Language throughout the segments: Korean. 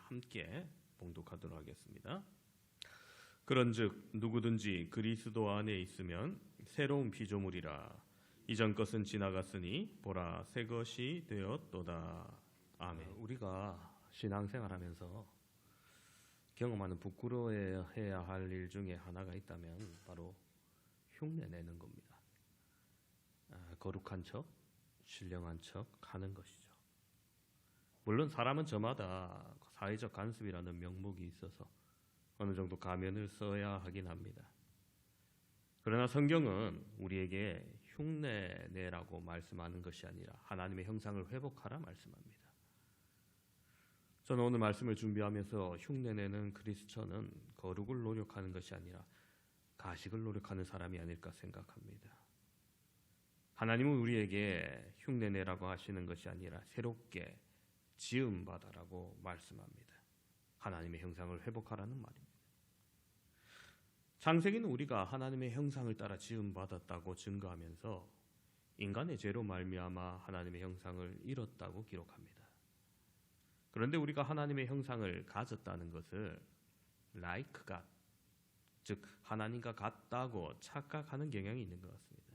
함께 봉독하도록 하겠습니다. 그런즉 누구든지 그리스도 안에 있으면 새로운 피조물이라. 이전 것은 지나갔으니 보라 새 것이 되었도다. 아멘. 우리가 신앙생활하면서 경험하는 부끄러워해야 할 일 중에 하나가 있다면 바로 흉내내는 겁니다. 거룩한 척, 신령한 척 하는 것이죠. 물론 사람은 저마다 사회적 간섭이라는 명목이 있어서 어느 정도 가면을 써야 하긴 합니다. 그러나 성경은 우리에게 흉내내라고 말씀하는 것이 아니라 하나님의 형상을 회복하라 말씀합니다. 저는 오늘 말씀을 준비하면서 흉내내는 크리스천은 거룩을 노력하는 것이 아니라 가식을 노력하는 사람이 아닐까 생각합니다. 하나님은 우리에게 흉내내라고 하시는 것이 아니라 새롭게 지음받아라고 말씀합니다. 하나님의 형상을 회복하라는 말입니다. 창세기는 우리가 하나님의 형상을 따라 지음받았다고 증거하면서 인간의 죄로 말미암아 하나님의 형상을 잃었다고 기록합니다. 그런데 우리가 하나님의 형상을 가졌다는 것을 like God, 즉 하나님과 같다고 착각하는 경향이 있는 것 같습니다.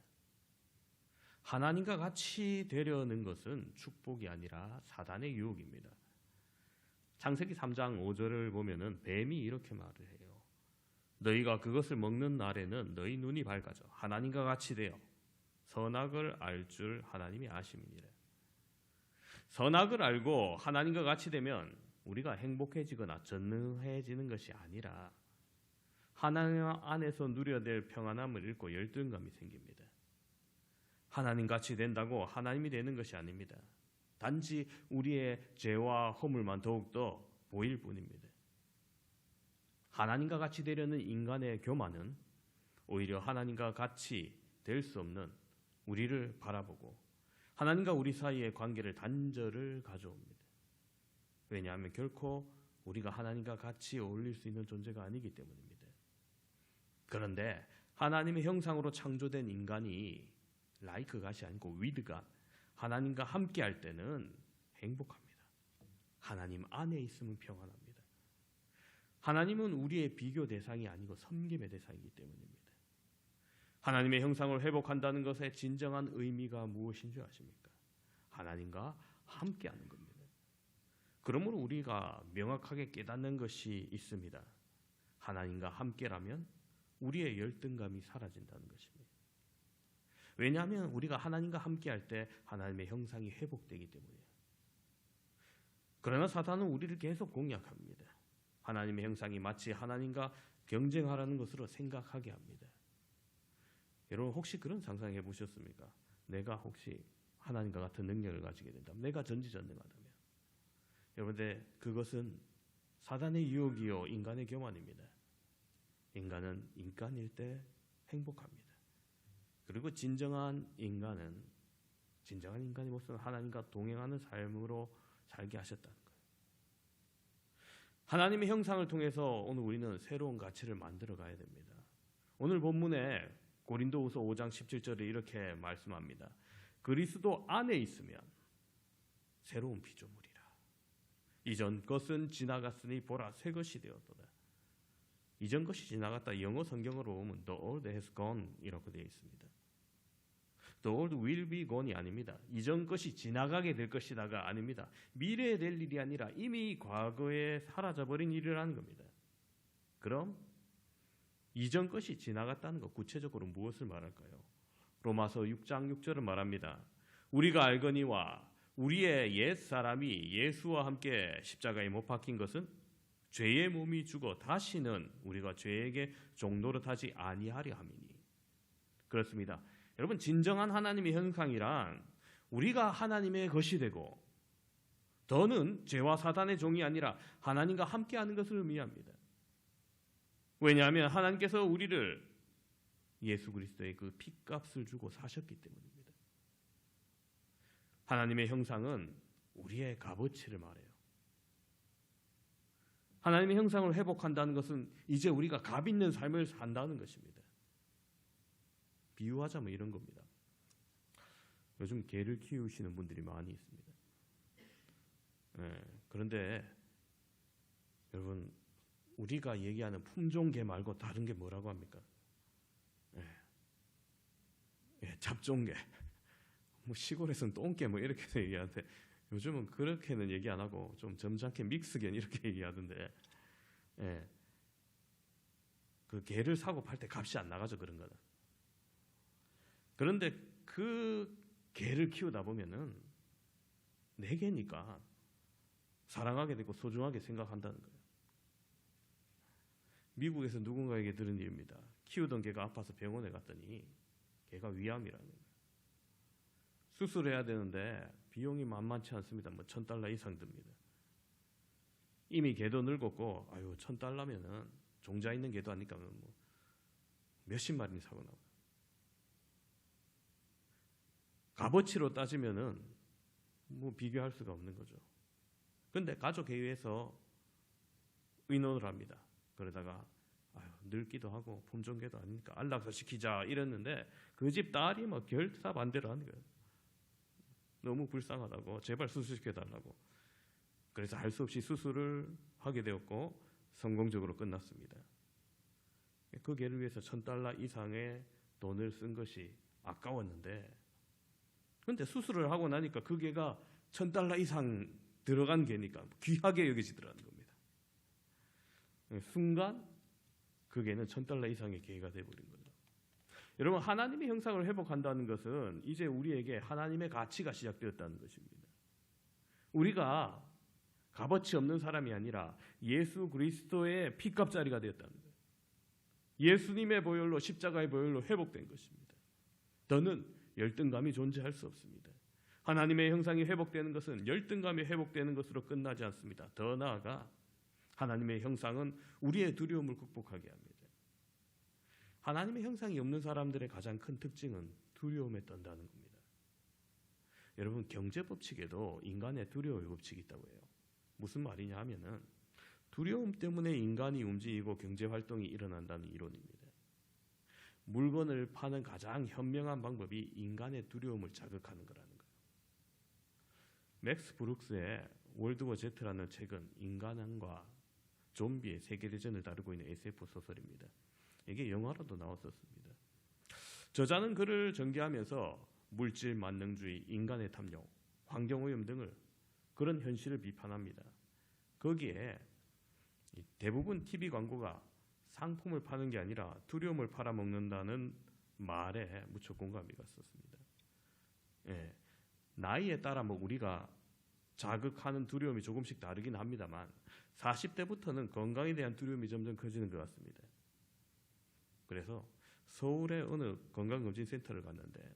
하나님과 같이 되려는 것은 축복이 아니라 사단의 유혹입니다. 창세기 3장 5절을 보면은 뱀이 이렇게 말을 해요. 너희가 그것을 먹는 날에는 너희 눈이 밝아져 하나님과 같이 되어 선악을 알 줄 하나님이 아심이니라. 선악을 알고 하나님과 같이 되면 우리가 행복해지거나 전능해지는 것이 아니라 하나님 안에서 누려야 될 평안함을 잃고 열등감이 생깁니다. 하나님 같이 된다고 하나님이 되는 것이 아닙니다. 단지 우리의 죄와 허물만 더욱더 보일 뿐입니다. 하나님과 같이 되려는 인간의 교만은 오히려 하나님과 같이 될 수 없는 우리를 바라보고 하나님과 우리 사이의 관계를 단절을 가져옵니다. 왜냐하면 결코 우리가 하나님과 같이 어울릴 수 있는 존재가 아니기 때문입니다. 그런데 하나님의 형상으로 창조된 인간이 like God이 아니고 with God, 하나님과 함께 할 때는 행복합니다. 하나님 안에 있으면 평안합니다. 하나님은 우리의 비교 대상이 아니고 섬김의 대상이기 때문입니다. 하나님의 형상을 회복한다는 것의 진정한 의미가 무엇인 줄 아십니까? 하나님과 함께하는 겁니다. 그러므로 우리가 명확하게 깨닫는 것이 있습니다. 하나님과 함께라면 우리의 열등감이 사라진다는 것입니다. 왜냐하면 우리가 하나님과 함께할 때 하나님의 형상이 회복되기 때문이에요. 그러나 사탄은 우리를 계속 공략합니다. 하나님의 형상이 마치 하나님과 경쟁하라는 것으로 생각하게 합니다. 여러분 혹시 그런 상상해 보셨습니까? 내가 혹시 하나님과 같은 능력을 가지게 된다면, 내가 전지전능하다면, 여러분들 그것은 사단의 유혹이요 인간의 교만입니다. 인간은 인간일 때 행복합니다. 그리고 진정한 인간의 모습은 하나님과 동행하는 삶으로 살게 하셨다는 거예요. 하나님의 형상을 통해서 오늘 우리는 새로운 가치를 만들어 가야 됩니다. 오늘 본문에 고린도후서 5장 17절에 이렇게 말씀합니다. 그리스도 안에 있으면 새로운 피조물이라. 이전 것은 지나갔으니 보라 새 것이 되었도다. 이전 것이 지나갔다. 영어 성경으로 보면 the old has gone 이라고 되어 있습니다. The old will be gone이 아닙니다. 이전 것이 지나가게 될 것이다가 아닙니다. 미래에 될 일이 아니라 이미 과거에 사라져버린 일이라는 겁니다. 그럼 이전 것이 지나갔다는 것 구체적으로 무엇을 말할까요? 로마서 6장 6절은 말합니다. 우리가 알거니와 우리의 옛사람이 예수와 함께 십자가에 못 박힌 것은 죄의 몸이 죽어 다시는 우리가 죄에게 종노릇하지 아니하려 함이니. 그렇습니다. 여러분 진정한 하나님의 형상이란 우리가 하나님의 것이 되고 더는 죄와 사단의 종이 아니라 하나님과 함께하는 것을 의미합니다. 왜냐하면 하나님께서 우리를 예수 그리스도의 그 핏값을 주고 사셨기 때문입니다. 하나님의 형상은 우리의 값어치를 말해요. 하나님의 형상을 회복한다는 것은 이제 우리가 값 있는 삶을 산다는 것입니다. 비유하자면 이런 겁니다. 요즘 개를 키우시는 분들이 많이 있습니다. 그런데 여러분, 우리가 얘기하는 품종개 말고 다른 게 뭐라고 합니까? 잡종개. 뭐 시골에서는 똥개 뭐 이렇게 얘기하는데 요즘은 그렇게는 얘기 안 하고 좀 점잖게 믹스견 이렇게 얘기하던데, 그 개를 사고 팔 때 값이 안 나가죠, 그런 거는. 그런데 그 개를 키우다 보면은 내 개니까 사랑하게 되고 소중하게 생각한다는 거예요. 미국에서 누군가에게 들은 일입니다. 키우던 개가 아파서 병원에 갔더니 개가 위암이라는 거예요. 수술해야 되는데 비용이 만만치 않습니다. 뭐 $1,000 이상 듭니다. 이미 개도 늙었고, 아유, $1,000면은 종자 있는 개도 아니까 뭐 몇십 마리 사고 나와요. 값어치로 따지면은 뭐 비교할 수가 없는 거죠. 근데 가족회의에서 의논을 합니다. 그러다가 아유, 늙기도 하고 품종개도 아니니까 안락사 시키자 이랬는데 그 집 딸이 뭐 결사 반대를 하는 거예요. 너무 불쌍하다고 제발 수술시켜달라고. 그래서 할 수 없이 수술을 하게 되었고 성공적으로 끝났습니다. 그 개를 위해서 $1,000 이상의 돈을 쓴 것이 아까웠는데, 근데 수술을 하고 나니까 그 개가 $1,000 이상 들어간 개니까 귀하게 여겨지더라는 겁니다. 순간 그 개는 $1,000 이상의 개가 되어버린 거죠. 여러분, 하나님의 형상을 회복한다는 것은 이제 우리에게 하나님의 가치가 시작되었다는 것입니다. 우리가 값어치 없는 사람이 아니라 예수 그리스도의 피값자리가 되었다는 거예요. 예수님의 보혈로, 십자가의 보혈로 회복된 것입니다. 더는 열등감이 존재할 수 없습니다. 하나님의 형상이 회복되는 것은 열등감이 회복되는 것으로 끝나지 않습니다. 더 나아가 하나님의 형상은 우리의 두려움을 극복하게 합니다. 하나님의 형상이 없는 사람들의 가장 큰 특징은 두려움에 떤다는 겁니다. 여러분, 경제 법칙에도 인간의 두려움의 법칙이 있다고 해요. 무슨 말이냐 하면은 두려움 때문에 인간이 움직이고 경제 활동이 일어난다는 이론입니다. 물건을 파는 가장 현명한 방법이 인간의 두려움을 자극하는 거라는 거예요. 맥스 브룩스의 월드워 Z라는 책은 인간과 좀비의 세계대전을 다루고 있는 SF 소설입니다. 이게 영화로도 나왔었습니다. 저자는 그를 전개하면서 물질 만능주의, 인간의 탐욕, 환경오염 등을 그런 현실을 비판합니다. 거기에 대부분 TV 광고가 상품을 파는 게 아니라 두려움을 팔아먹는다는 말에 무척 공감이 갔었습니다. 나이에 따라 뭐 우리가 자극하는 두려움이 조금씩 다르긴 합니다만 40대부터는 건강에 대한 두려움이 점점 커지는 것 같습니다. 그래서 서울의 어느 건강검진센터를 갔는데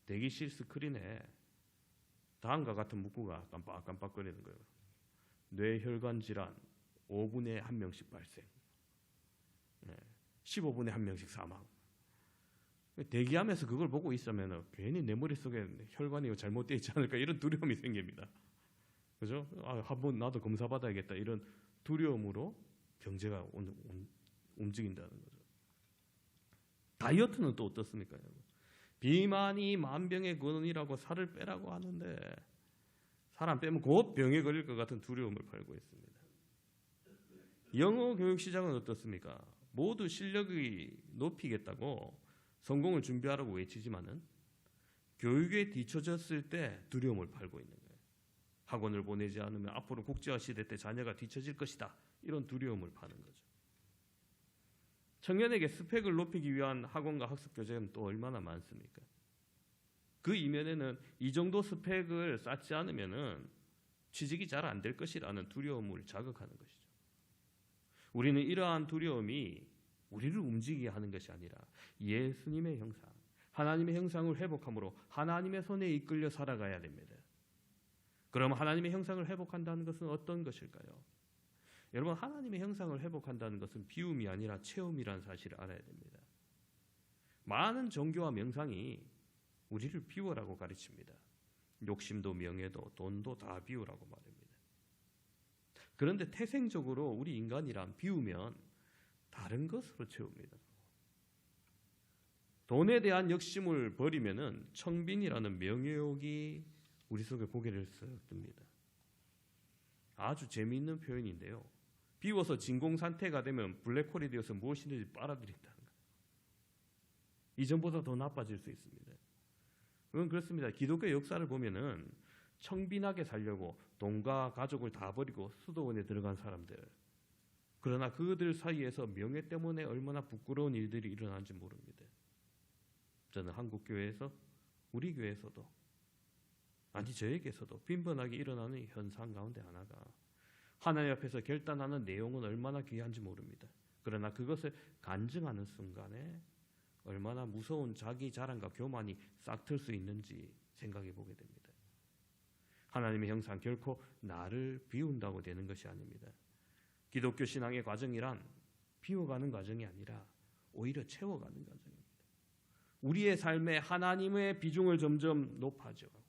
대기실 스크린에 다음과 같은 문구가 깜빡깜빡거리는 거예요. 뇌혈관 질환 5분에 1명씩 발생, 15분에 1명씩 사망. 대기하면서 그걸 보고 있으면 괜히 내 머릿속에 혈관이 잘못되어 있지 않을까 이런 두려움이 생깁니다. 그죠? 한번 나도 검사 받아야겠다 이런 두려움으로 경제가 움직인다는 거죠. 다이어트는 또 어떻습니까? 비만이 만병의 근원이라고 살을 빼라고 하는데 살 안 빼면 곧 병에 걸릴 것 같은 두려움을 팔고 있습니다. 영어 교육 시장은 어떻습니까? 모두 실력이 높이겠다고 성공을 준비하라고 외치지만은 교육에 뒤처졌을 때 두려움을 팔고 있는 거예요. 학원을 보내지 않으면 앞으로 국제화 시대 때 자녀가 뒤처질 것이다. 이런 두려움을 파는 거죠. 청년에게 스펙을 높이기 위한 학원과 학습 교재는 또 얼마나 많습니까? 그 이면에는 이 정도 스펙을 쌓지 않으면은 취직이 잘 안 될 것이라는 두려움을 자극하는 것이죠. 우리는 이러한 두려움이 우리를 움직이게 하는 것이 아니라 예수님의 형상, 하나님의 형상을 회복함으로 하나님의 손에 이끌려 살아가야 됩니다. 그럼 하나님의 형상을 회복한다는 것은 어떤 것일까요? 여러분, 하나님의 형상을 회복한다는 것은 비움이 아니라 체험이라는 사실을 알아야 됩니다. 많은 종교와 명상이 우리를 비우라고 가르칩니다. 욕심도 명예도 돈도 다 비우라고 말합니다. 그런데 태생적으로 우리 인간이란 비우면 다른 것으로 채웁니다. 돈에 대한 욕심을 버리면은 청빈이라는 명예욕이 우리 속에 고개를 쓱 듭니다. 아주 재미있는 표현인데요. 비워서 진공 상태가 되면 블랙홀이 되어서 무엇이든지 빨아들인다는 거예요. 이전보다 더 나빠질 수 있습니다. 그건 그렇습니다. 기독교 역사를 보면은 청빈하게 살려고 돈과 가족을 다 버리고 수도원에 들어간 사람들, 그러나 그들 사이에서 명예 때문에 얼마나 부끄러운 일들이 일어나는지 모릅니다. 저는 한국 교회에서, 우리 교회에서도, 아니 저에게서도 빈번하게 일어나는 현상 가운데 하나가 하나님 앞에서 결단하는 내용은 얼마나 귀한지 모릅니다. 그러나 그것을 간증하는 순간에 얼마나 무서운 자기 자랑과 교만이 싹틀 수 있는지 생각해 보게 됩니다. 하나님의 형상 결코 나를 비운다고 되는 것이 아닙니다. 기독교 신앙의 과정이란 비워가는 과정이 아니라 오히려 채워가는 과정입니다. 우리의 삶에 하나님의 비중을 점점 높아져가고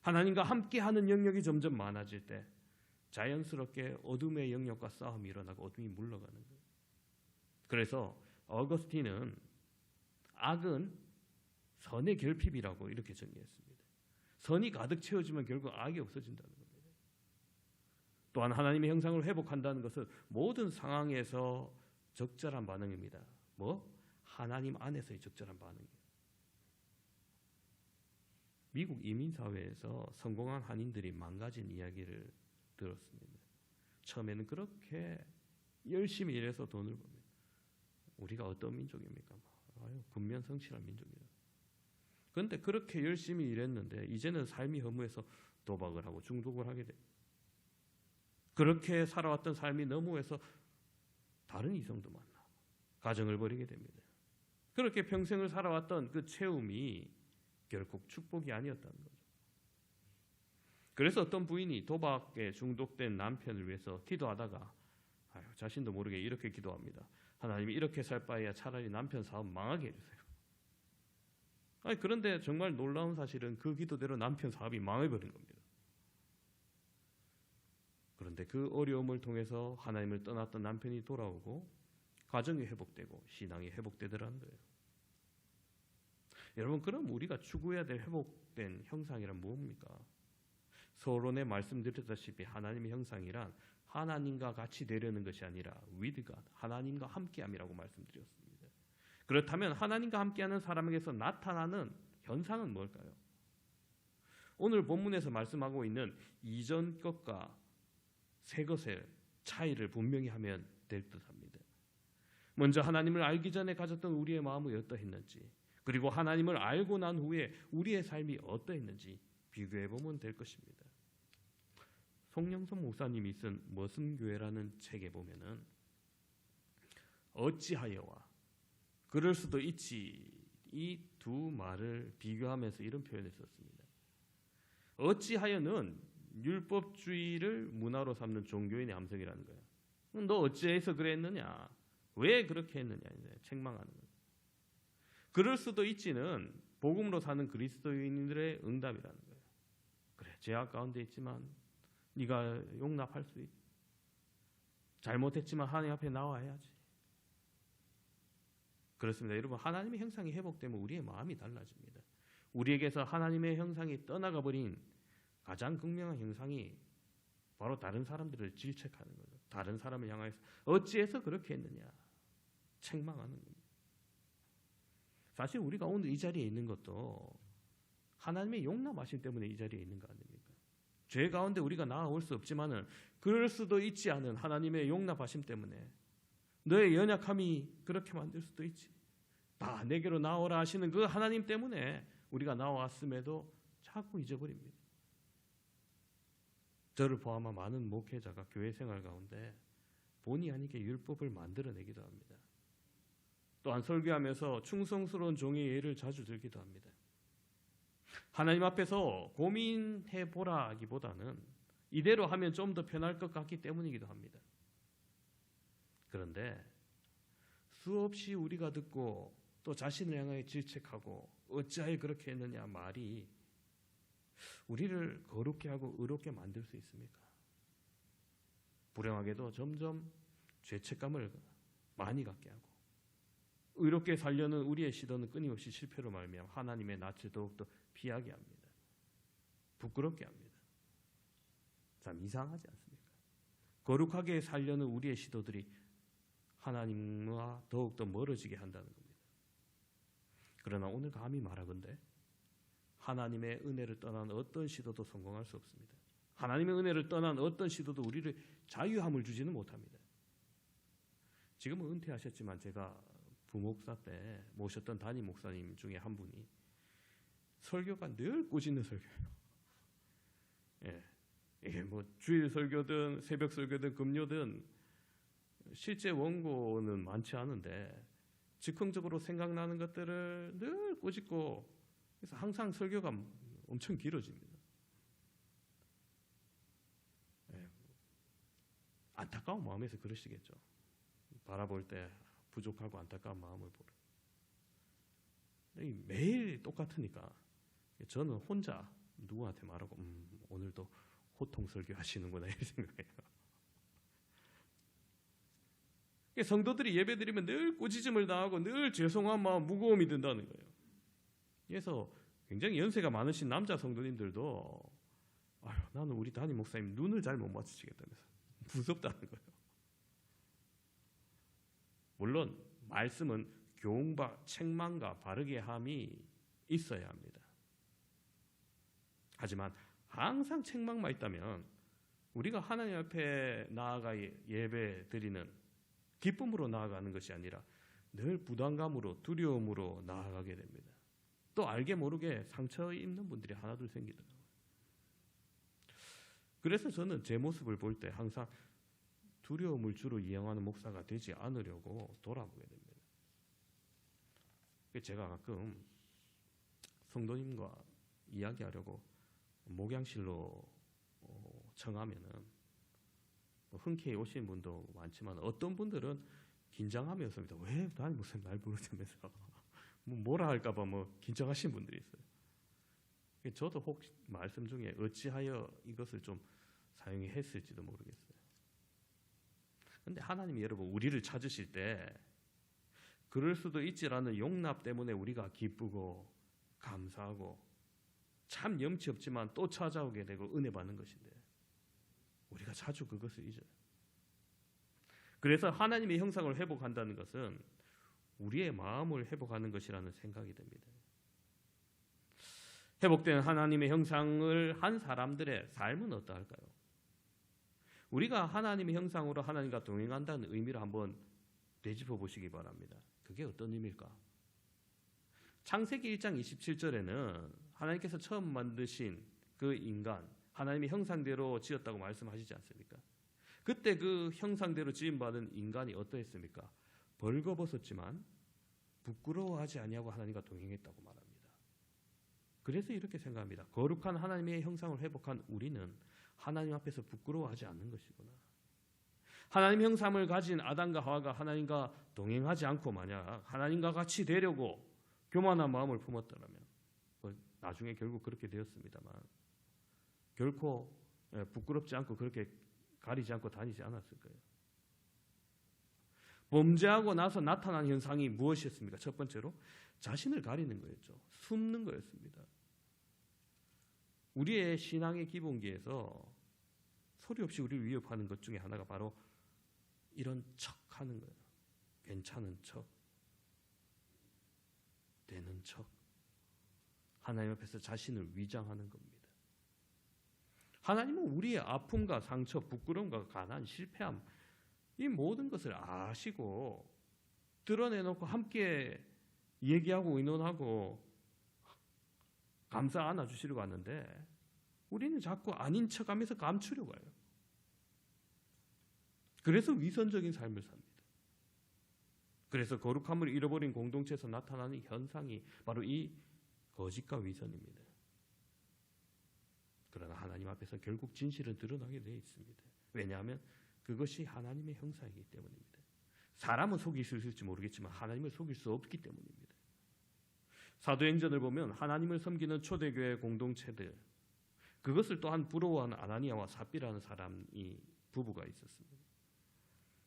하나님과 함께하는 영역이 점점 많아질 때 자연스럽게 어둠의 영역과 싸움이 일어나고 어둠이 물러가는 거예요. 그래서 어거스틴은 악은 선의 결핍이라고 이렇게 정의했습니다. 선이 가득 채워지면 결국 악이 없어진다는 겁니다. 또한 하나님의 형상을 회복한다는 것은 모든 상황에서 적절한 반응입니다. 하나님 안에서의 적절한 반응이에요. 미국 이민사회에서 성공한 한인들이 망가진 이야기를 들었습니다. 처음에는 그렇게 열심히 일해서 돈을 법니다. 우리가 어떤 민족입니까? 군면성실한 민족이에요. 그런데 그렇게 열심히 일했는데 이제는 삶이 허무해서 도박을 하고 중독을 하게 돼요. 그렇게 살아왔던 삶이 너무해서 다른 이성도 만나 가정을 벌이게 됩니다. 그렇게 평생을 살아왔던 그 채움이 결국 축복이 아니었다는 거죠. 그래서 어떤 부인이 도박에 중독된 남편을 위해서 기도하다가 자신도 모르게 이렇게 기도합니다. 하나님이 이렇게 살 바에야 차라리 남편 사업 망하게 해주세요. 그런데 정말 놀라운 사실은 그 기도대로 남편 사업이 망해버린 겁니다. 그런데 그 어려움을 통해서 하나님을 떠났던 남편이 돌아오고 가정이 회복되고 신앙이 회복되더라는 거예요. 여러분, 그럼 우리가 추구해야 될 회복된 형상이란 무엇입니까? 서론에 말씀드렸다시피 하나님의 형상이란 하나님과 같이 되려는 것이 아니라 with God, 하나님과 함께함이라고 말씀드렸습니다. 그렇다면 하나님과 함께하는 사람에게서 나타나는 현상은 뭘까요? 오늘 본문에서 말씀하고 있는 이전 것과 새 것의 차이를 분명히 하면 될 듯합니다. 먼저 하나님을 알기 전에 가졌던 우리의 마음이 어떠했는지, 그리고 하나님을 알고 난 후에 우리의 삶이 어떠했는지 비교해 보면 될 것입니다. 송영선 목사님이 쓴 머슴교회라는 책에 보면은 어찌하여와 그럴 수도 있지, 이 두 말을 비교하면서 이런 표현을 썼습니다. 어찌하여는 율법주의를 문화로 삼는 종교인의 함성이라는 거예요. 너 어찌해서 그랬느냐, 왜 그렇게 했느냐, 이제 책망하는 거예요. 그럴 수도 있지는 복음으로 사는 그리스도인들의 응답이라는 거예요. 그래, 죄악 가운데 있지만 네가 용납할 수 있지. 잘못했지만 하나님 앞에 나와야지. 그렇습니다. 여러분, 하나님의 형상이 회복되면 우리의 마음이 달라집니다. 우리에게서 하나님의 형상이 떠나가 버린 가장 극명한 형상이 바로 다른 사람들을 질책하는 거죠. 다른 사람을 향해서 어찌해서 그렇게 했느냐, 책망하는 겁니다. 사실 우리가 오늘 이 자리에 있는 것도 하나님의 용납하심 때문에 이 자리에 있는 거 아닙니까? 죄 가운데 우리가 나아올 수 없지만은 그럴 수도 있지 않은 하나님의 용납하심 때문에, 너의 연약함이 그렇게 만들 수도 있지, 다 내게로 나오라 하시는 그 하나님 때문에 우리가 나왔음에도 자꾸 잊어버립니다. 저를 포함한 많은 목회자가 교회 생활 가운데 본의 아니게 율법을 만들어내기도 합니다. 또한 설교하면서 충성스러운 종의 예를 자주 들기도 합니다. 하나님 앞에서 고민해보라기보다는 이대로 하면 좀 더 편할 것 같기 때문이기도 합니다. 그런데 수없이 우리가 듣고 또 자신을 향하여 질책하고 어찌하여 그렇게 했느냐 말이 우리를 거룩게 하고 의롭게 만들 수 있습니까? 불행하게도 점점 죄책감을 많이 갖게 하고 의롭게 살려는 우리의 시도는 끊임없이 실패로 말미암아 하나님의 낯을 더욱더 피하게 합니다. 부끄럽게 합니다. 참 이상하지 않습니까? 거룩하게 살려는 우리의 시도들이 하나님과 더욱더 멀어지게 한다는 겁니다. 그러나 오늘 감히 말하건대 하나님의 은혜를 떠난 어떤 시도도 성공할 수 없습니다. 하나님의 은혜를 떠난 어떤 시도도 우리를 자유함을 주지는 못합니다. 지금은 은퇴하셨지만 제가 부목사 때 모셨던 담임 목사님 중에 한 분이 설교가 늘 꾸짖는 설교예요. 예, 이게 뭐 주일 설교든 새벽 설교든 금요든 실제 원고는 많지 않은데 즉흥적으로 생각나는 것들을 늘 꾸짖고, 그래서 항상 설교가 엄청 길어집니다. 예, 안타까운 마음에서 그러시겠죠. 바라볼 때 부족하고 안타까운 마음을 보러. 매일 똑같으니까 저는 혼자 누구한테 말하고 오늘도 호통 설교 하시는구나 이런 생각해요. 성도들이 예배드리면 늘 꾸짖음을 당하고 늘 죄송한 마음, 무거움이 든다는 거예요. 그래서 굉장히 연세가 많으신 남자 성도님들도 아유, 나는 우리 담임 목사님 눈을 잘 못 맞추시겠다면서 무섭다는 거예요. 물론 말씀은 교훈과 책망과 바르게 함이 있어야 합니다. 하지만 항상 책망만 있다면 우리가 하나님 앞에 나아가 예배 드리는 기쁨으로 나아가는 것이 아니라 늘 부담감으로 두려움으로 나아가게 됩니다. 또 알게 모르게 상처 입는 분들이 하나둘 생기더라고요. 그래서 저는 제 모습을 볼 때 항상 두려움을 주로 이용하는 목사가 되지 않으려고 돌아보게 됩니다. 제가 가끔 성도님과 이야기하려고 목양실로 청하면은 흔쾌히 오신 분도 많지만 어떤 분들은 긴장하면서입니다. 왜 담임 목사님 날 부르자면서 뭐라 할까봐 긴장하신 분들이 있어요. 저도 혹시 말씀 중에 어찌하여 이것을 좀 사용했을지도 모르겠어요. 그런데 하나님이 여러분 우리를 찾으실 때 그럴 수도 있지라는 용납 때문에 우리가 기쁘고 감사하고 참 염치 없지만 또 찾아오게 되고 은혜 받는 것인데 우리가 자주 그것을 잊어요. 그래서 하나님의 형상을 회복한다는 것은 우리의 마음을 회복하는 것이라는 생각이 듭니다. 회복된 하나님의 형상을 한 사람들의 삶은 어떠할까요? 우리가 하나님의 형상으로 하나님과 동행한다는 의미를 한번 되짚어 보시기 바랍니다. 그게 어떤 의미일까? 창세기 1장 27절에는 하나님께서 처음 만드신 그 인간, 하나님의 형상대로 지었다고 말씀하시지 않습니까? 그때 그 형상대로 지음받은 인간이 어떠했습니까? 벌거벗었지만 부끄러워하지 아니하고 하나님과 동행했다고 말합니다. 그래서 이렇게 생각합니다. 거룩한 하나님의 형상을 회복한 우리는 하나님 앞에서 부끄러워하지 않는 것이구나. 하나님의 형상을 가진 아담과 하와가 하나님과 동행하지 않고 만약 하나님과 같이 되려고 교만한 마음을 품었더라면 나중에 결국 그렇게 되었습니다만 결코 부끄럽지 않고 그렇게 가리지 않고 다니지 않았을 거예요. 범죄하고 나서 나타난 현상이 무엇이었습니까? 첫 번째로 자신을 가리는 거였죠. 숨는 거였습니다. 우리의 신앙의 기본기에서 소리 없이 우리를 위협하는 것 중에 하나가 바로 이런 척하는 거예요. 괜찮은 척, 되는 척, 하나님 앞에서 자신을 위장하는 겁니다. 하나님은 우리의 아픔과 상처, 부끄러움과 가난, 실패함 이 모든 것을 아시고 드러내놓고 함께 얘기하고 의논하고 감싸 안아주시려고 하는데 우리는 자꾸 아닌 척하면서 감추려고 해요. 그래서 위선적인 삶을 삽니다. 그래서 거룩함을 잃어버린 공동체에서 나타나는 현상이 바로 이 거짓과 위선입니다. 그러나 하나님 앞에서 결국 진실은 드러나게 되어 있습니다. 왜냐하면 그것이 하나님의 형상이기 때문입니다. 사람은 속일 수 있을지 모르겠지만 하나님을 속일 수 없기 때문입니다. 사도행전을 보면 하나님을 섬기는 초대교회 공동체들 그것을 또한 부러워하는 아나니아와 삽비라는 사람이 부부가 있었습니다.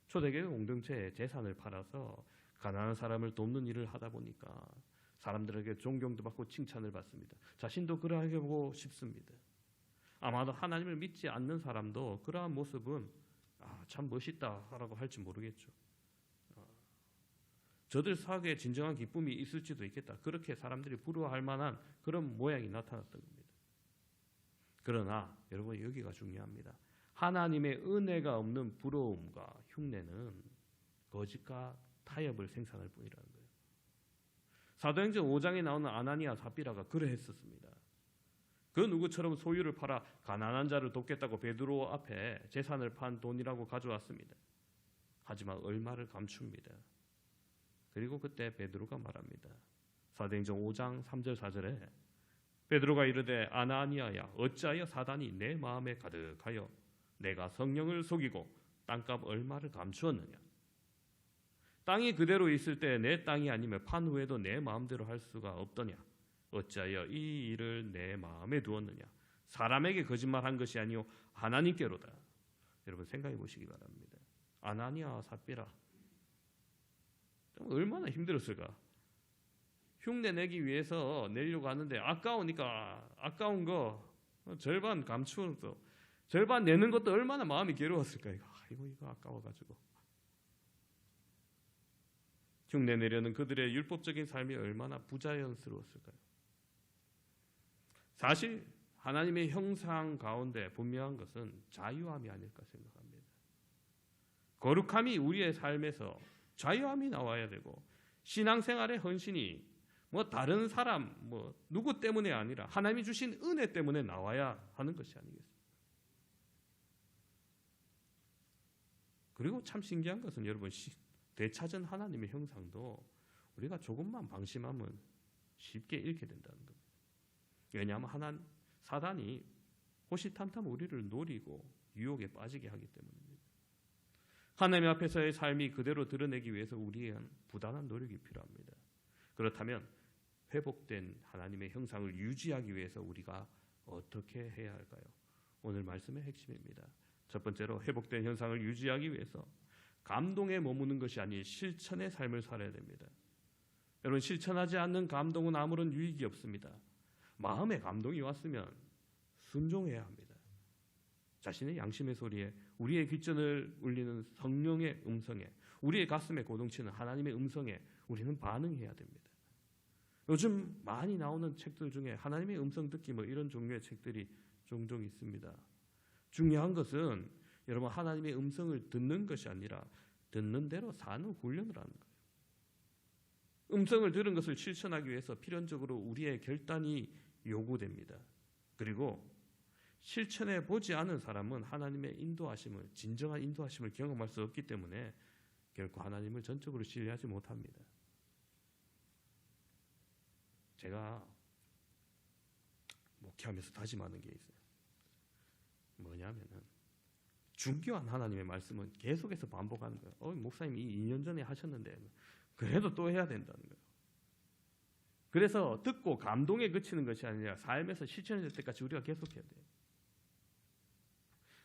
초대교회 공동체에 재산을 팔아서 가난한 사람을 돕는 일을 하다 보니까 사람들에게 존경도 받고 칭찬을 받습니다. 자신도 그러하고 싶습니다. 아마도 하나님을 믿지 않는 사람도 그러한 모습은 참 멋있다라고 할지 모르겠죠. 저들 사회에 진정한 기쁨이 있을지도 있겠다. 그렇게 사람들이 부러워할 만한 그런 모양이 나타났던 겁니다. 그러나 여러분 여기가 중요합니다. 하나님의 은혜가 없는 부러움과 흉내는 거짓과 타협을 생산할 뿐이라는 거예요. 사도행전 5장에 나오는 아나니아 삽비라가 그러했었습니다. 그 누구처럼 소유를 팔아 가난한 자를 돕겠다고 베드로 앞에 재산을 판 돈이라고 가져왔습니다. 하지만 얼마를 감춥니다. 그리고 그때 베드로가 말합니다. 사도행전 5장 3절 4절에 베드로가 이르되 아나니아야 어찌하여 사단이 내 마음에 가득하여 내가 성령을 속이고 땅값 얼마를 감추었느냐. 땅이 그대로 있을 때 내 땅이 아니면 판 후에도 내 마음대로 할 수가 없더냐. 어찌하여 이 일을 내 마음에 두었느냐. 사람에게 거짓말한 것이 아니요 하나님께로다. 여러분 생각해 보시기 바랍니다. 아나니아와 삽비라 얼마나 힘들었을까. 흉내 내기 위해서 내려고 하는데 아까우니까 아까운 거 절반 감추는 거 절반 내는 것도 얼마나 마음이 괴로웠을까. 이거 아까워가지고. 흉내 내려는 그들의 율법적인 삶이 얼마나 부자연스러웠을까요. 사실 하나님의 형상 가운데 분명한 것은 자유함이 아닐까 생각합니다. 거룩함이 우리의 삶에서 자유함이 나와야 되고 신앙생활의 헌신이 다른 사람 누구 때문에 아니라 하나님이 주신 은혜 때문에 나와야 하는 것이 아니겠습니까? 그리고 참 신기한 것은 여러분 되찾은 하나님의 형상도 우리가 조금만 방심하면 쉽게 잃게 된다는 겁니다. 왜냐하면 사단이 호시탐탐 우리를 노리고 유혹에 빠지게 하기 때문입니다. 하나님 앞에서의 삶이 그대로 드러내기 위해서 우리에겐 부단한 노력이 필요합니다. 그렇다면 회복된 하나님의 형상을 유지하기 위해서 우리가 어떻게 해야 할까요? 오늘 말씀의 핵심입니다. 첫 번째로 회복된 형상을 유지하기 위해서 감동에 머무는 것이 아닌 실천의 삶을 살아야 됩니다. 여러분 실천하지 않는 감동은 아무런 유익이 없습니다. 마음에 감동이 왔으면 순종해야 합니다. 자신의 양심의 소리에 우리의 귓전을 울리는 성령의 음성에 우리의 가슴에 고동치는 하나님의 음성에 우리는 반응해야 됩니다. 요즘 많이 나오는 책들 중에 하나님의 음성 듣기 이런 종류의 책들이 종종 있습니다. 중요한 것은 여러분 하나님의 음성을 듣는 것이 아니라 듣는 대로 사는 훈련을 하는 거예요. 음성을 들은 것을 실천하기 위해서 필연적으로 우리의 결단이 요구됩니다. 그리고 실천해 보지 않은 사람은 하나님의 진정한 인도하심을 경험할 수 없기 때문에 결코 하나님을 전적으로 신뢰하지 못합니다. 제가 목회하면서 다짐하는 게 있어요. 뭐냐면은 중요한 하나님의 말씀은 계속해서 반복하는 거예요. 목사님이 2년 전에 하셨는데 그래도 또 해야 된다는 거예요. 그래서 듣고 감동에 그치는 것이 아니라 삶에서 실천될 때까지 우리가 계속해야 돼요.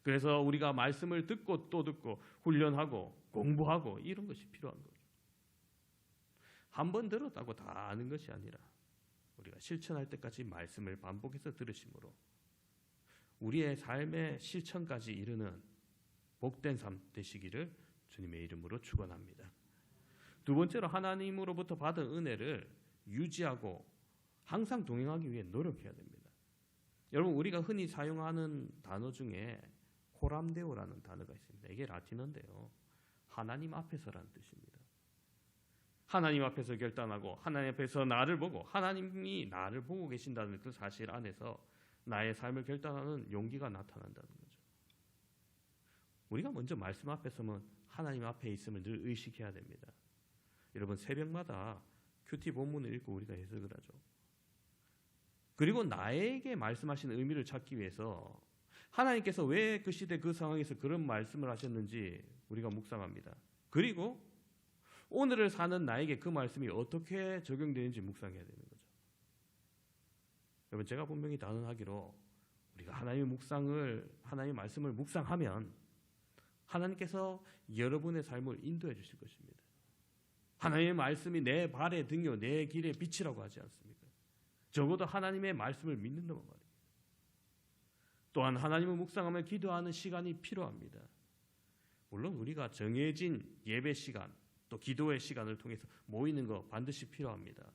그래서 우리가 말씀을 듣고 또 듣고 훈련하고 공부하고 이런 것이 필요한 거죠. 한 번 들었다고 다 아는 것이 아니라 우리가 실천할 때까지 말씀을 반복해서 들으심으로 우리의 삶의 실천까지 이르는 복된 삶 되시기를 주님의 이름으로 축원합니다. 두 번째로 하나님으로부터 받은 은혜를 유지하고 항상 동행하기 위해 노력해야 됩니다. 여러분 우리가 흔히 사용하는 단어 중에 코람데오라는 단어가 있습니다. 이게 라틴어인데요. 하나님 앞에서라는 뜻입니다. 하나님 앞에서 결단하고 하나님 앞에서 나를 보고 하나님이 나를 보고 계신다는 그 사실 안에서 나의 삶을 결단하는 용기가 나타난다는 거죠. 우리가 먼저 말씀 앞에 서면 하나님 앞에 있음을 늘 의식해야 됩니다. 여러분 새벽마다 큐티 본문을 읽고 우리가 해석을 하죠. 그리고 나에게 말씀하시는 의미를 찾기 위해서 하나님께서 왜 그 시대 그 상황에서 그런 말씀을 하셨는지 우리가 묵상합니다. 그리고 오늘을 사는 나에게 그 말씀이 어떻게 적용되는지 묵상해야 되는 거죠. 여러분 제가 분명히 단언하기로 우리가 하나님의 말씀을 묵상하면 하나님께서 여러분의 삶을 인도해 주실 것입니다. 하나님의 말씀이 내 발의 등이요 내 길의 빛이라고 하지 않습니까? 적어도 하나님의 말씀을 믿는다고 말입니다. 또한 하나님을 묵상하며 기도하는 시간이 필요합니다. 물론 우리가 정해진 예배 시간 또 기도의 시간을 통해서 모이는 거 반드시 필요합니다.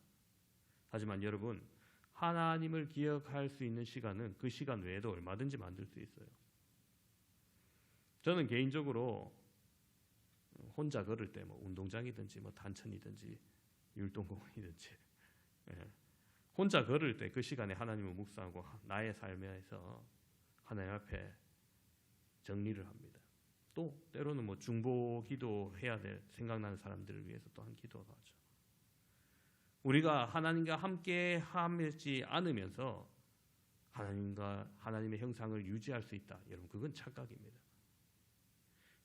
하지만 여러분, 하나님을 기억할 수 있는 시간은 그 시간 외에도 얼마든지 만들 수 있어요. 저는 개인적으로 혼자 걸을 때 운동장이든지 단천이든지 율동공원이든지 혼자 걸을 때 그 시간에 하나님을 묵상하고 나의 삶에서 하나님 앞에 정리를 합니다. 또 때로는 중보 기도해야 될 생각나는 사람들을 위해서 또한 기도하죠. 우리가 하나님과 함께 하지 않으면서 하나님의 형상을 유지할 수 있다. 여러분, 그건 착각입니다.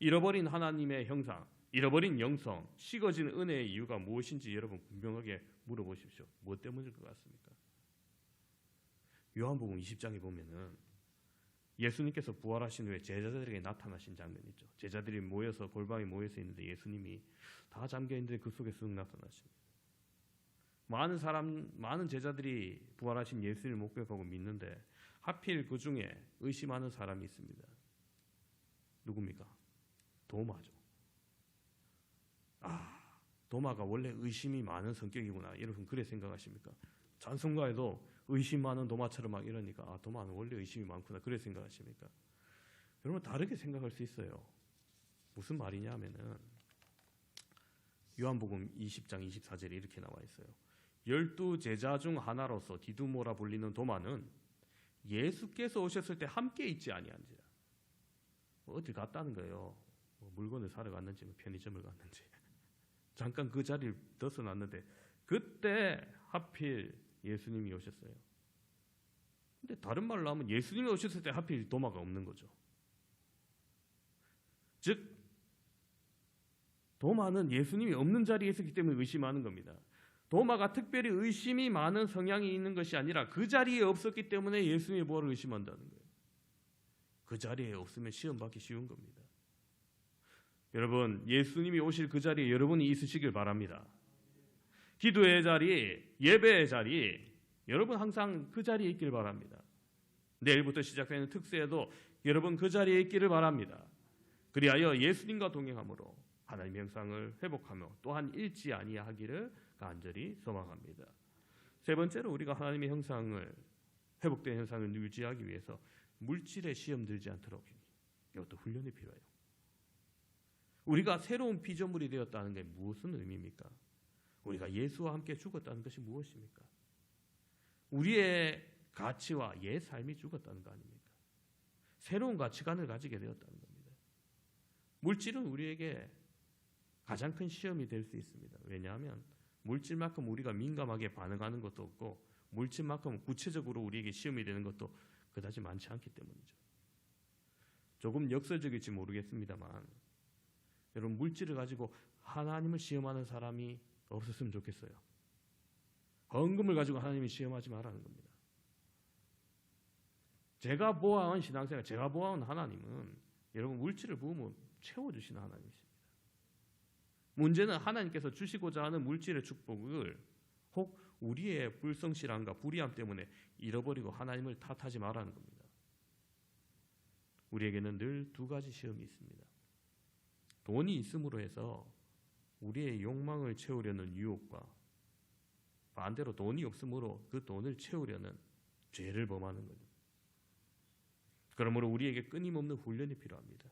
잃어버린 하나님의 형상, 잃어버린 영성, 식어진 은혜의 이유가 무엇인지 여러분 분명하게 물어보십시오. 무엇 때문일 것 같습니까? 요한복음 20장에 보면은 예수님께서 부활하신 후에 제자들에게 나타나신 장면이 있죠. 제자들이 모여서 골방에 모여서 있는데 예수님이 다 잠겨 있는데 그 속에 쓱 나타나십니다. 많은 제자들이 부활하신 예수님을 목격하고 믿는데 하필 그 중에 의심하는 사람이 있습니다. 누굽니까? 도마죠. 도마가 원래 의심이 많은 성격이구나. 여러분 그래 생각하십니까? 찬송가에도 의심 많은 도마처럼 막 이러니까 도마는 원래 의심이 많구나. 그래 생각하십니까? 여러분 다르게 생각할 수 있어요. 무슨 말이냐 하면은 요한복음 20장 24절에 이렇게 나와 있어요. 12제자 중 하나로서 디두모라 불리는 도마는 예수께서 오셨을 때 함께 있지 아니한지라. 어딜 갔다는 거예요. 물건을 사러 갔는지 편의점을 갔는지 잠깐 그 자리를 벗어났는데 그때 하필 예수님이 오셨어요. 근데 다른 말로 하면 예수님이 오셨을 때 하필 도마가 없는 거죠. 즉 도마는 예수님이 없는 자리에 있었기 때문에 의심하는 겁니다. 도마가 특별히 의심이 많은 성향이 있는 것이 아니라 그 자리에 없었기 때문에 예수님의 부활을 의심한다는 거예요. 그 자리에 없으면 시험 받기 쉬운 겁니다. 여러분, 예수님이 오실 그 자리에 여러분이 있으시길 바랍니다. 기도의 자리, 예배의 자리, 여러분 항상 그 자리에 있길 바랍니다. 내일부터 시작되는 특세에도 여러분 그 자리에 있기를 바랍니다. 그리하여 예수님과 동행함으로 하나님의 형상을 회복하며 또한 잃지 아니하기를 간절히 소망합니다. 세 번째로 우리가 하나님의 형상을 회복된 형상을 유지하기 위해서 물질에 시험 들지 않도록 이것도 훈련이 필요해요. 우리가 새로운 피조물이 되었다는 게 무슨 의미입니까? 우리가 예수와 함께 죽었다는 것이 무엇입니까? 우리의 가치와 옛 삶이 죽었다는 거 아닙니까? 새로운 가치관을 가지게 되었다는 겁니다. 물질은 우리에게 가장 큰 시험이 될 수 있습니다. 왜냐하면 물질만큼 우리가 민감하게 반응하는 것도 없고 물질만큼 구체적으로 우리에게 시험이 되는 것도 그다지 많지 않기 때문이죠. 조금 역설적일지 모르겠습니다만 여러분 물질을 가지고 하나님을 시험하는 사람이 없었으면 좋겠어요. 헌금을 가지고 하나님을 시험하지 말라는 겁니다. 제가 보아온 신앙생활, 제가 보아온 하나님은 여러분 물질을 부으면 채워주시는 하나님이십니다. 문제는 하나님께서 주시고자 하는 물질의 축복을 혹 우리의 불성실함과 불의함 때문에 잃어버리고 하나님을 탓하지 말라는 겁니다. 우리에게는 늘 두 가지 시험이 있습니다. 돈이 있음으로 해서 우리의 욕망을 채우려는 유혹과 반대로 돈이 없으므로 그 돈을 채우려는 죄를 범하는 거죠. 그러므로 우리에게 끊임없는 훈련이 필요합니다.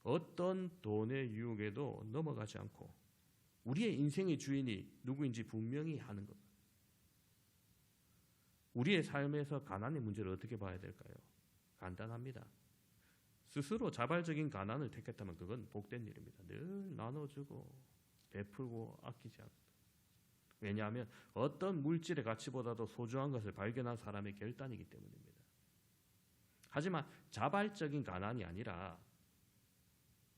어떤 돈의 유혹에도 넘어가지 않고 우리의 인생의 주인이 누구인지 분명히 하는 것. 우리의 삶에서 가난의 문제를 어떻게 봐야 될까요? 간단합니다. 스스로 자발적인 가난을 택했다면 그건 복된 일입니다. 늘 나눠주고 베풀고 아끼지 않고. 왜냐하면 어떤 물질의 가치보다도 소중한 것을 발견한 사람의 결단이기 때문입니다. 하지만 자발적인 가난이 아니라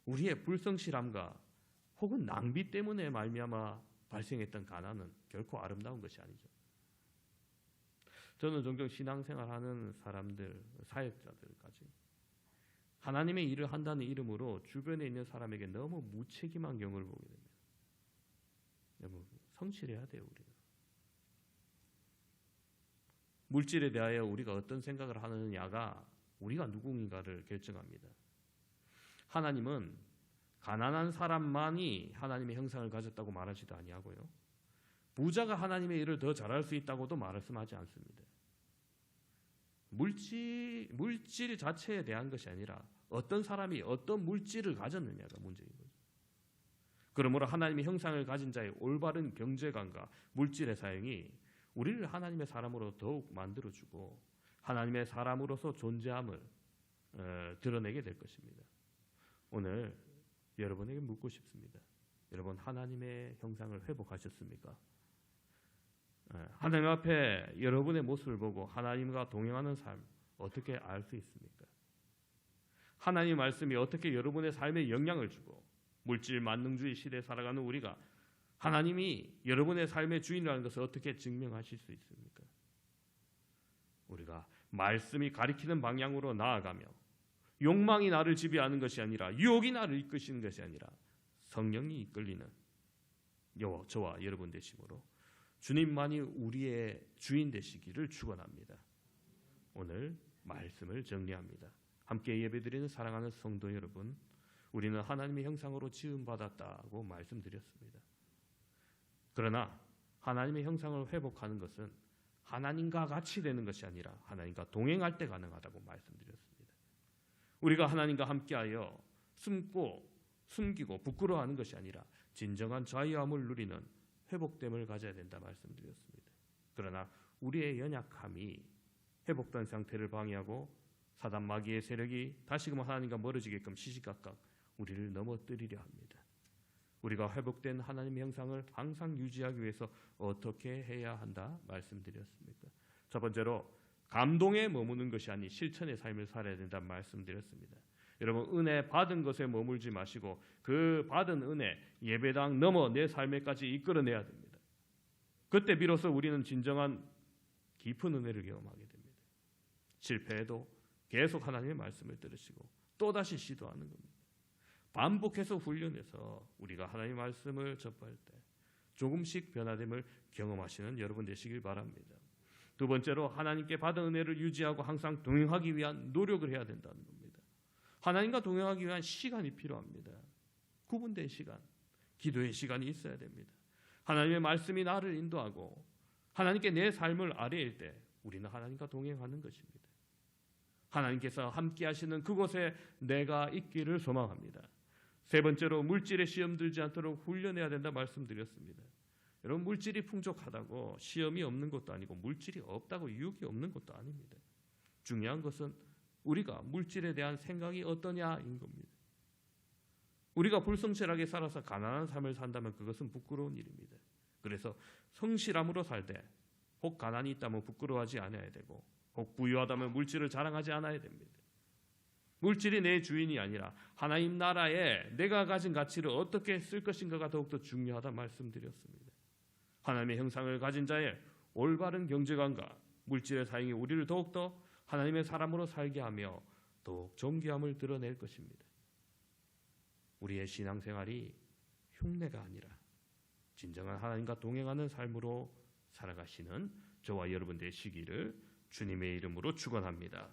우리의 불성실함과 혹은 낭비 때문에 말미암아 발생했던 가난은 결코 아름다운 것이 아니죠. 저는 종종 신앙생활하는 사람들, 사역자들까지 하나님의 일을 한다는 이름으로 주변에 있는 사람에게 너무 무책임한 경우를 보게 됩니다. 여러분, 성실해야 돼요. 우리는. 물질에 대하여 우리가 어떤 생각을 하느냐가 우리가 누구인가를 결정합니다. 하나님은 가난한 사람만이 하나님의 형상을 가졌다고 말하지도 아니하고요. 부자가 하나님의 일을 더 잘할 수 있다고도 말씀하지 않습니다. 물질 자체에 대한 것이 아니라 어떤 사람이 어떤 물질을 가졌느냐가 문제인 거죠. 그러므로 하나님의 형상을 가진 자의 올바른 경제관과 물질의 사용이 우리를 하나님의 사람으로 더욱 만들어주고 하나님의 사람으로서 존재함을 드러내게 될 것입니다. 오늘 여러분에게 묻고 싶습니다. 여러분 하나님의 형상을 회복하셨습니까? 하나님 앞에 여러분의 모습을 보고 하나님과 동행하는 삶 어떻게 알 수 있습니까? 하나님 말씀이 어떻게 여러분의 삶에 영향을 주고 물질 만능주의 시대에 살아가는 우리가 하나님이 여러분의 삶의 주인이라는 것을 어떻게 증명하실 수 있습니까? 우리가 말씀이 가리키는 방향으로 나아가며 욕망이 나를 지배하는 것이 아니라 유혹이 나를 이끄시는 것이 아니라 성령이 이끌리는 저와 여러분 되심으로 주님만이 우리의 주인 되시기를 축원합니다. 오늘 말씀을 정리합니다. 함께 예배드리는 사랑하는 성도 여러분, 우리는 하나님의 형상으로 지음받았다고 말씀드렸습니다. 그러나 하나님의 형상을 회복하는 것은 하나님과 같이 되는 것이 아니라 하나님과 동행할 때 가능하다고 말씀드렸습니다. 우리가 하나님과 함께하여 숨기고 부끄러워하는 것이 아니라 진정한 자유함을 누리는 회복됨을 가져야 된다 말씀드렸습니다. 그러나 우리의 연약함이 회복된 상태를 방해하고 사단 마귀의 세력이 다시금 하나님과 멀어지게끔 시시각각 우리를 넘어뜨리려 합니다. 우리가 회복된 하나님의 형상을 항상 유지하기 위해서 어떻게 해야 한다 말씀드렸습니까? 첫 번째로 감동에 머무는 것이 아닌 실천의 삶을 살아야 된다 말씀드렸습니다. 여러분 은혜 받은 것에 머물지 마시고 그 받은 은혜 예배당 넘어 내 삶에까지 이끌어내야 됩니다. 그때 비로소 우리는 진정한 깊은 은혜를 경험하게 됩니다. 실패해도 계속 하나님의 말씀을 들으시고 또다시 시도하는 겁니다. 반복해서 훈련해서 우리가 하나님의 말씀을 접할 때 조금씩 변화됨을 경험하시는 여러분 되시길 바랍니다. 두 번째로 하나님께 받은 은혜를 유지하고 항상 동행하기 위한 노력을 해야 된다는 겁니다. 하나님과 동행하기 위한 시간이 필요합니다. 구분된 시간, 기도의 시간이 있어야 됩니다. 하나님의 말씀이 나를 인도하고 하나님께 내 삶을 아뢰일 때 우리는 하나님과 동행하는 것입니다. 하나님께서 함께 하시는 그곳에 내가 있기를 소망합니다. 세 번째로 물질에 시험 들지 않도록 훈련해야 된다 말씀드렸습니다. 여러분 물질이 풍족하다고 시험이 없는 것도 아니고 물질이 없다고 유혹이 없는 것도 아닙니다. 중요한 것은 우리가 물질에 대한 생각이 어떠냐인 겁니다. 우리가 불성실하게 살아서 가난한 삶을 산다면 그것은 부끄러운 일입니다. 그래서 성실함으로 살 때 혹 가난이 있다면 부끄러워하지 않아야 되고 혹 부유하다면 물질을 자랑하지 않아야 됩니다. 물질이 내 주인이 아니라 하나님 나라에 내가 가진 가치를 어떻게 쓸 것인가가 더욱더 중요하다 말씀드렸습니다. 하나님의 형상을 가진 자의 올바른 경제관과 물질의 사용이 우리를 더욱더 하나님의 사람으로 살게 하며 더욱 존귀함을 드러낼 것입니다. 우리의 신앙생활이 흉내가 아니라 진정한 하나님과 동행하는 삶으로 살아가시는 저와 여러분 되시기를 주님의 이름으로 축원합니다.